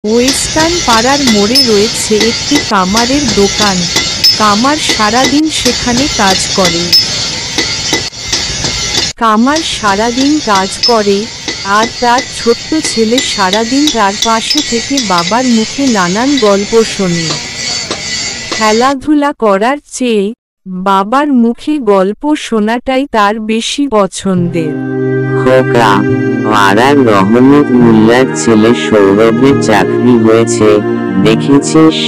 Western পাড়ার মোড়ে রয়েছে একটি কামারের দোকান। কামার সারাদিন সেখানে কাজ করে। কামার সারাদিন কাজ করে আর তার ছোট্ট ছেলে সারাদিন তার পাশে থেকে বাবার মুখে নানান গল্প শোনে। খেলাধুলা করার চেয়ে বাবার মুখে গল্প শোনাটাই তার বেশি পছন্দের। খোকা, পাড়ার রহমত মোল্লার ছেলে সৌরভের চাকরি হয়েছে, দেখেছিস?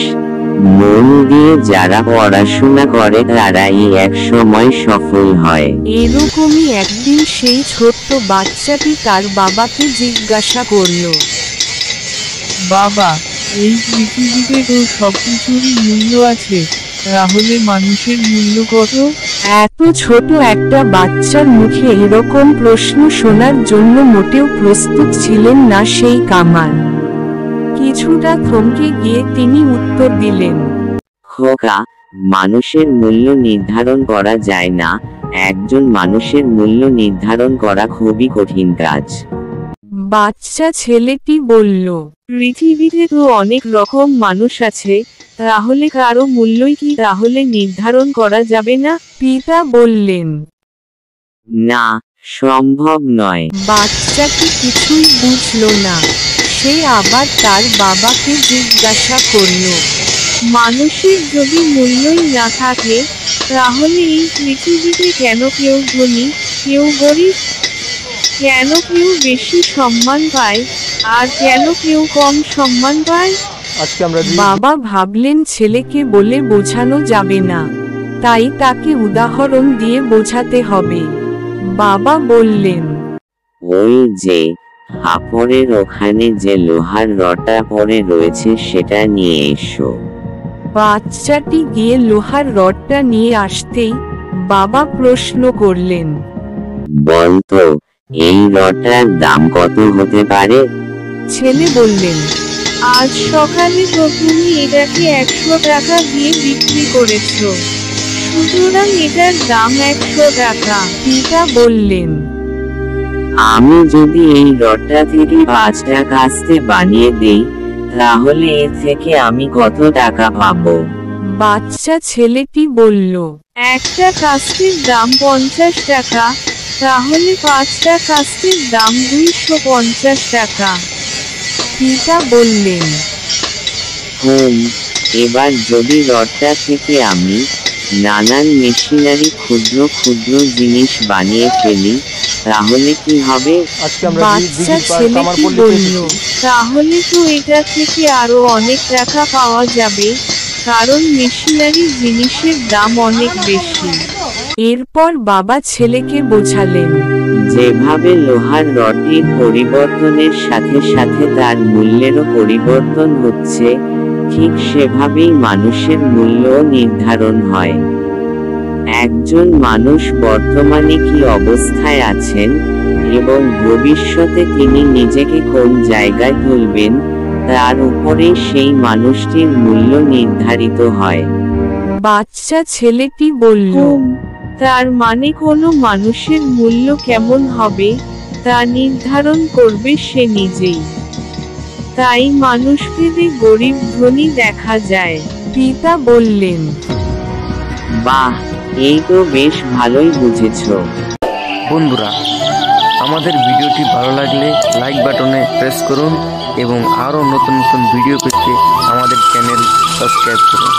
মন দিয়ে যারা পড়াশোনা করে তারাই এক সময় সফল হয়। এরকমই একদিন সেই ছোট্ট বাচ্চাটি তার বাবাকে জিজ্ঞাসা করল, বাবা, এই পৃথিবীতে তো সবকিছুরই মূল্য আছে, তাহলে মানুষের মূল্য কত? এত ছোট একটা বাচ্চার মুখে এরকম প্রশ্ন শোনার জন্য মোটেও প্রস্তুত ছিলেন না সেই কামার। কিছুটা থমকে গিয়ে তিনি উত্তর দিলেন, খোকা, মানুষের মূল্য নির্ধারণ করা যায় না, একজন মানুষের মূল্য নির্ধারণ করা খুবই কঠিন কাজ। বাচ্চা ছেলেটি বলল, পৃথিবীতে তো অনেক রকম মানুষ আছে, তাহলে কারো মূল্যই কি তাহলে নির্ধারণ করা যাবে না? পিতা বললেন, না, সম্ভব নয়। বাচ্চাটি কিছুই বুঝল না। সে আবার তার বাবাকে জিজ্ঞাসা করল, মানুষের যদি মূল্যই না থাকে, তাহলে এই পৃথিবীতে কেন কেউ ধনী, কেউ গরিব? কেন কেউ বেশি সম্মান পায় আর কেন কেউ কম সম্মান পায়? বাবা ভাবলেন ছেলেকে বলে বোঝানো যাবে না, তাই তাকে উদাহরণ দিয়ে বোঝাতে হবে। বাবা বললেন, ওই যে হাপড়ের ওখানে যে লোহার রডটা পড়ে রয়েছে সেটা নিয়ে এসো। বাচ্চাটি গিয়ে লোহার রডটা নিয়ে আসতেই বাবা প্রশ্ন করলেন, বলতো, এই রডটার দাম কত হতে পারে? ছেলে বললেন, আজ সকালে তো তুমি এটাকে 100 টাকা দিয়ে বিক্রি করেছো, সুতরাং এটার দাম 100 টাকা। পিতা বললেন, আমি যদি এই রডটা থেকে 5টা কাস্তে বানিয়ে দেই, তাহলে এর থেকে আমি কত টাকা পাবো? বাচ্চা ছেলেটি বলল, একটা কাস্তের দাম 50 টাকা, তাহলে 5টা কাস্তের দাম 250 টাকা। পিতা বললেন, এবার যদি রডটা থেকে আমি নানান মেশিনারি ক্ষুদ্র ক্ষুদ্র জিনিস বানিয়ে ফেলি, তাহলে কি হবে? বাচ্চা ছেলেটি বলল, তাহলে তো এটা থেকে আরো অনেক টাকা পাওয়া যাবে, কারণ মেশিনারি জিনিসের দাম অনেক বেশি। এরপর বাবা ছেলেকে বোঝালেন, যেভাবে লোহার রডটির পরিবর্তনের সাথে সাথে তার মূল্যেরও পরিবর্তন হচ্ছে, ঠিক সেভাবেই মানুষের মূল্যও নির্ধারণ হয়। একজন মানুষ বর্তমানে কি অবস্থায় আছেন এবং ভবিষ্যতে তিনি নিজেকে কোন জায়গায় তুলবেন, তার উপরেই সেই মানুষটির মূল্য নির্ধারিত হয়। বাচ্চা ছেলেটি বলল, তার মানে কোনো মানুষের মূল্য কেমন হবে তা নির্ধারণ করবে সে নিজেই। তাই মানুষভেদে গরিব ধনী দেখা যায়। পিতা বললেন, বাহ, এই তো বেশ ভালোই বুঝেছো। বন্ধুরা, আমাদের ভিডিওটি ভালো লাগলে লাইক বাটনে প্রেস করুন এবং আরও নতুন নতুন ভিডিও পেতে আমাদের চ্যানেল সাবস্ক্রাইব করুন।